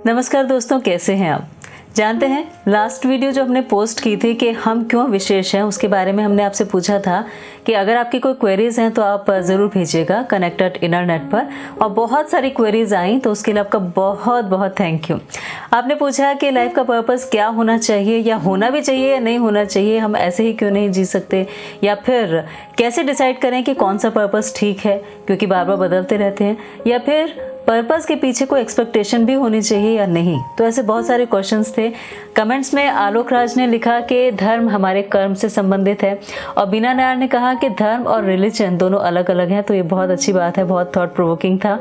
नमस्कार दोस्तों, कैसे हैं आप। जानते हैं लास्ट वीडियो जो हमने पोस्ट की थी कि हम क्यों विशेष हैं, उसके बारे में हमने आपसे पूछा था कि अगर आपकी कोई क्वेरीज हैं तो आप ज़रूर भेजिएगा connect@innernet पर। और बहुत सारी क्वेरीज आई, तो उसके लिए आपका बहुत बहुत थैंक यू। आपने पूछा कि लाइफ का पर्पस क्या होना चाहिए, या होना भी चाहिए या नहीं होना चाहिए, हम ऐसे ही क्यों नहीं जी सकते, या फिर कैसे डिसाइड करें कि कौन सा पर्पस ठीक है, क्योंकि बार बार बदलते रहते हैं, या फिर पर्पस के पीछे कोई एक्सपेक्टेशन भी होनी चाहिए या नहीं। तो ऐसे बहुत सारे क्वेश्चंस थे। कमेंट्स में आलोक राज ने लिखा कि धर्म हमारे कर्म से संबंधित है, और बीना नायर ने कहा कि धर्म और रिलीजन दोनों अलग अलग हैं। तो ये बहुत अच्छी बात है, बहुत थॉट प्रोवोकिंग था।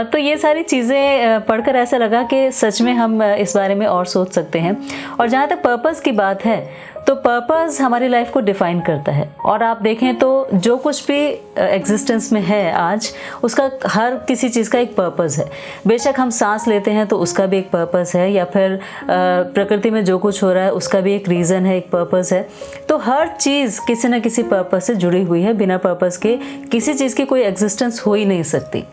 तो ये सारी चीज़ें पढ़कर ऐसा लगा कि सच में हम इस बारे में और सोच सकते हैं। और जहाँ तक पर्पस की बात है, तो पर्पस हमारी लाइफ को डिफाइन करता है। और आप देखें तो जो कुछ भी एग्जिस्टेंस में है आज, उसका हर किसी चीज़ का एक पर्पस है। बेशक हम सांस लेते हैं तो उसका भी एक पर्पस है, या फिर प्रकृति में जो कुछ हो रहा है उसका भी एक रीज़न है, एक पर्पस है। तो हर चीज़ किसी न किसी पर्पस से जुड़ी हुई है। बिना पर्पस के किसी चीज़ की कोई एग्जिस्टेंस हो ही नहीं सकती।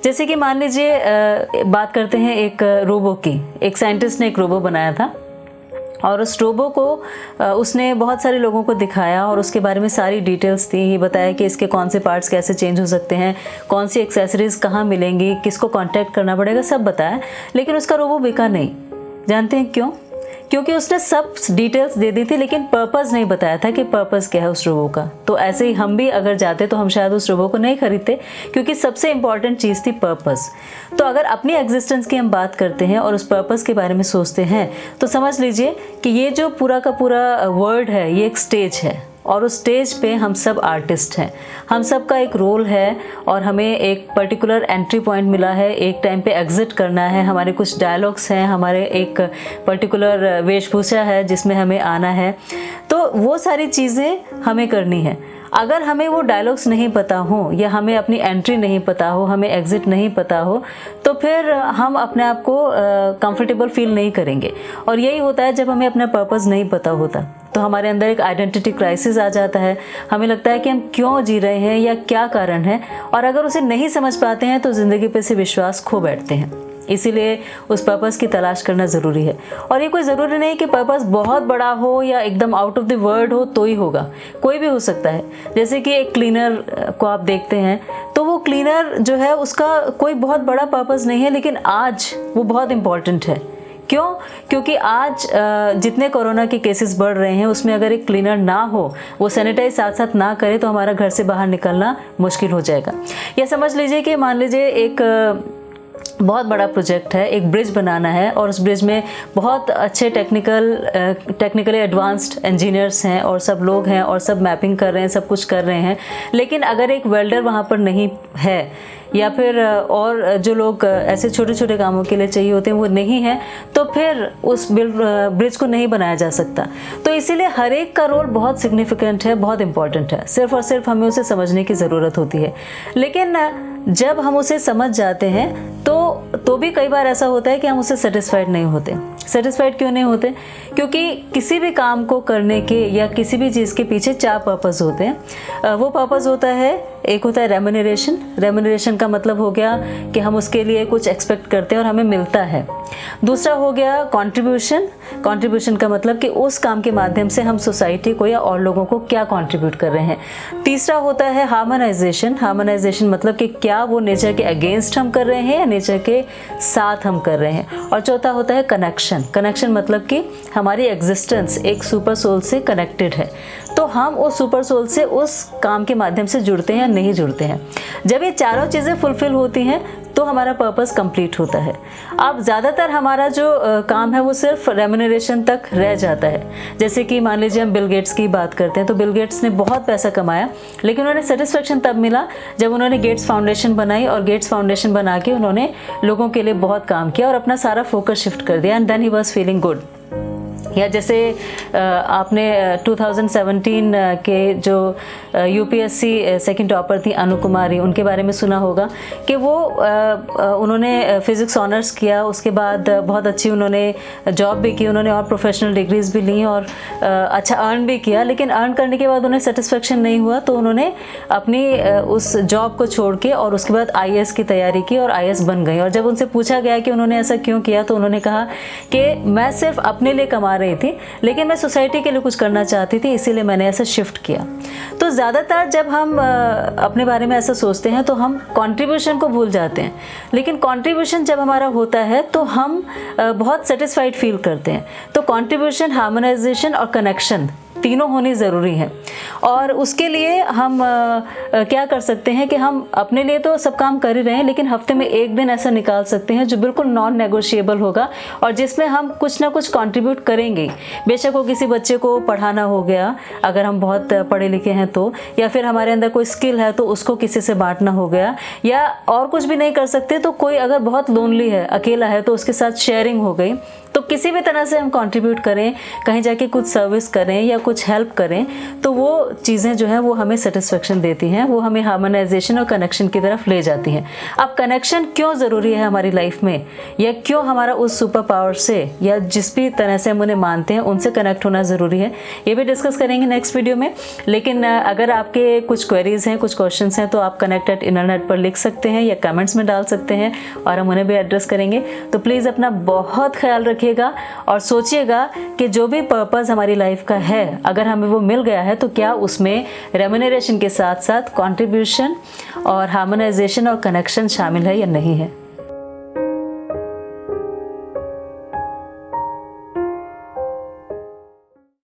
जैसे कि मान लीजिए बात करते हैं एक रोबो की। एक साइंटिस्ट ने एक रोबो बनाया था, और उस रोबो को उसने बहुत सारे लोगों को दिखाया और उसके बारे में सारी डिटेल्स थी। ये बताया कि इसके कौन से पार्ट्स कैसे चेंज हो सकते हैं, कौन सी एक्सेसरीज कहाँ मिलेंगी, किसको कांटेक्ट करना पड़ेगा, सब बताया। लेकिन उसका रोबो बिका नहीं। जानते हैं क्यों? क्योंकि उसने सब डिटेल्स दे दी थी, लेकिन पर्पस नहीं बताया था कि पर्पस क्या है उस रोबो का। तो ऐसे ही हम भी अगर जाते तो हम शायद उस रोबो को नहीं खरीदते, क्योंकि सबसे इंपॉर्टेंट चीज़ थी पर्पस। तो अगर अपनी एग्जिस्टेंस की हम बात करते हैं और उस पर्पस के बारे में सोचते हैं, तो समझ लीजिए कि ये जो पूरा का पूरा वर्ल्ड है, ये एक स्टेज है, और उस स्टेज पे हम सब आर्टिस्ट हैं। हम सब का एक रोल है, और हमें एक पर्टिकुलर एंट्री पॉइंट मिला है, एक टाइम पे एग्जिट करना है। हमारे कुछ डायलॉग्स हैं, हमारे एक पर्टिकुलर वेशभूषा है जिसमें हमें आना है। तो वो सारी चीज़ें हमें करनी है। अगर हमें वो डायलॉग्स नहीं पता हो, या हमें अपनी एंट्री नहीं पता हो, हमें एग्जिट नहीं पता हो, तो फिर हम अपने आप को कंफर्टेबल फील नहीं करेंगे। और यही होता है जब हमें अपना पर्पस नहीं पता होता, तो हमारे अंदर एक आइडेंटिटी क्राइसिस आ जाता है। हमें लगता है कि हम क्यों जी रहे हैं या क्या कारण है, और अगर उसे नहीं समझ पाते हैं तो ज़िंदगी पे से विश्वास खो बैठते हैं। इसीलिए उस पर्पस की तलाश करना ज़रूरी है। और ये कोई ज़रूरी नहीं कि पर्पस बहुत बड़ा हो या एकदम आउट ऑफ द वर्ल्ड हो तो ही होगा, कोई भी हो सकता है। जैसे कि एक क्लीनर को आप देखते हैं, तो वो क्लीनर जो है उसका कोई बहुत बड़ा पर्पस नहीं है, लेकिन आज वो बहुत इम्पॉर्टेंट है। क्यों? क्योंकि आज जितने कोरोना के केसेस बढ़ रहे हैं, उसमें अगर एक क्लीनर ना हो, वो सैनिटाइज साथ साथ ना करे, तो हमारा घर से बाहर निकलना मुश्किल हो जाएगा। या समझ लीजिए कि मान लीजिए एक बहुत बड़ा प्रोजेक्ट है, एक ब्रिज बनाना है, और उस ब्रिज में बहुत अच्छे टेक्निकली एडवांस्ड इंजीनियर्स हैं, और सब लोग हैं, और सब मैपिंग कर रहे हैं, सब कुछ कर रहे हैं। लेकिन अगर एक वेल्डर वहाँ पर नहीं है, या फिर और जो लोग ऐसे छोटे छोटे कामों के लिए चाहिए होते हैं वो नहीं है, तो फिर उस ब्रिज को नहीं बनाया जा सकता। तो इसीलिए हर एक का रोल बहुत सिग्निफिकेंट है, बहुत इंपॉर्टेंट है। सिर्फ और सिर्फ हमें उसे समझने की ज़रूरत होती है। लेकिन जब हम उसे समझ जाते हैं तो भी कई बार ऐसा होता है कि हम उससे सेटिस्फाइड नहीं होते। सेटिस्फाइड क्यों नहीं होते? क्योंकि किसी भी काम को करने के या किसी भी चीज़ के पीछे 4 पर्पस होते हैं। वो पर्पस होता है, एक होता है रेम्यूनरेशन। रेम्यूनरेशन का मतलब हो गया कि हम उसके लिए कुछ एक्सपेक्ट करते हैं और हमें मिलता है। दूसरा हो गया कंट्रीब्यूशन। कंट्रीब्यूशन का मतलब कि उस काम के माध्यम से हम सोसाइटी को या और लोगों को क्या कंट्रीब्यूट कर रहे हैं। तीसरा होता है हार्मोनाइजेशन। हार्मोनाइजेशन मतलब कि क्या वो नेचर के अगेंस्ट हम कर रहे हैं या नेचर के साथ हम कर रहे हैं। और चौथा होता है कनेक्शन। कनेक्शन मतलब कि हमारी एग्जिस्टेंस एक सुपर सोल से कनेक्टेड है, तो हम उस सुपर सोल से उस काम के माध्यम से जुड़ते हैं या नहीं जुड़ते हैं। जब ये चारों चीज़ें फुलफिल होती हैं तो हमारा पर्पस कंप्लीट होता है। अब ज़्यादातर हमारा जो काम है वो सिर्फ रेम्यूनरेशन तक रह जाता है। जैसे कि मान लीजिए हम बिल गेट्स की बात करते हैं, तो बिल गेट्स ने बहुत पैसा कमाया, लेकिन उन्हें सेटिस्फेक्शन तब मिला जब उन्होंने गेट्स फाउंडेशन बनाई, और गेट्स फाउंडेशन बना के उन्होंने लोगों के लिए बहुत काम किया और अपना सारा फोकस शिफ्ट कर दिया, and then he was feeling good. या जैसे आपने 2017 के जो यूपीएससी सेकंड टॉपर थी अनु कुमारी, उनके बारे में सुना होगा कि वो उन्होंने फिज़िक्स ऑनर्स किया, उसके बाद बहुत अच्छी उन्होंने जॉब भी की, उन्होंने और प्रोफेशनल डिग्रीज भी ली और अच्छा अर्न भी किया। लेकिन अर्न करने के बाद उन्हें सेटिस्फेक्शन नहीं हुआ, तो उन्होंने अपनी उस जॉब को छोड़ के और उसके बाद आईएएस की तैयारी की और आईएएस बन गई। और जब उनसे पूछा गया कि उन्होंने ऐसा क्यों किया, तो उन्होंने कहा कि मैं सिर्फ अपने लिए कमा रही थी, लेकिन मैं सोसाइटी के लिए कुछ करना चाहती थी, इसीलिए मैंने ऐसा शिफ्ट किया। तो ज़्यादातर जब हम अपने बारे में ऐसा सोचते हैं तो हम कंट्रीब्यूशन को भूल जाते हैं, लेकिन कंट्रीब्यूशन जब हमारा होता है तो हम बहुत सेटिस्फाइड फील करते हैं। तो कंट्रीब्यूशन, हार्मोनाइजेशन और कनेक्शन तीनों होनी ज़रूरी है। और उसके लिए हम क्या कर सकते हैं कि हम अपने लिए तो सब काम कर ही रहे हैं, लेकिन हफ्ते में एक दिन ऐसा निकाल सकते हैं जो बिल्कुल नॉन नेगोशिएबल होगा और जिसमें हम कुछ ना कुछ कंट्रीब्यूट करेंगे। बेशक वो किसी बच्चे को पढ़ाना हो गया, अगर हम बहुत पढ़े लिखे हैं तो, या फिर हमारे अंदर कोई स्किल है तो उसको किसी से बांटना हो गया, या और कुछ भी नहीं कर सकते तो कोई अगर बहुत लोनली है, अकेला है, तो उसके साथ शेयरिंग हो गई। तो किसी भी तरह से हम कंट्रीब्यूट करें, कहीं जाके कुछ सर्विस करें या कुछ हेल्प करें, तो वो चीज़ें जो हैं वो हमें सेटिस्फेक्शन देती हैं, वो हमें हार्मोनाइजेशन और कनेक्शन की तरफ ले जाती हैं। अब कनेक्शन क्यों ज़रूरी है हमारी लाइफ में, या क्यों हमारा उस सुपर पावर से या जिस भी तरह से हम उन्हें मानते हैं उनसे कनेक्ट होना ज़रूरी है, ये भी डिस्कस करेंगे नेक्स्ट वीडियो में। लेकिन अगर आपके कुछ क्वेरीज हैं, कुछ क्वेश्चन हैं, तो आप connect@innernet पर लिख सकते हैं या कमेंट्स में डाल सकते हैं और हम उन्हें भी एड्रेस करेंगे। तो प्लीज़ अपना बहुत ख्याल रखिएगा और सोचिएगा कि जो भी पर्पस हमारी लाइफ का है, अगर हमें वो मिल गया है तो क्या उसमें रेम्यूनरेशन के साथ साथ कंट्रीब्यूशन और हार्मोनाइजेशन और कनेक्शन शामिल है या नहीं है।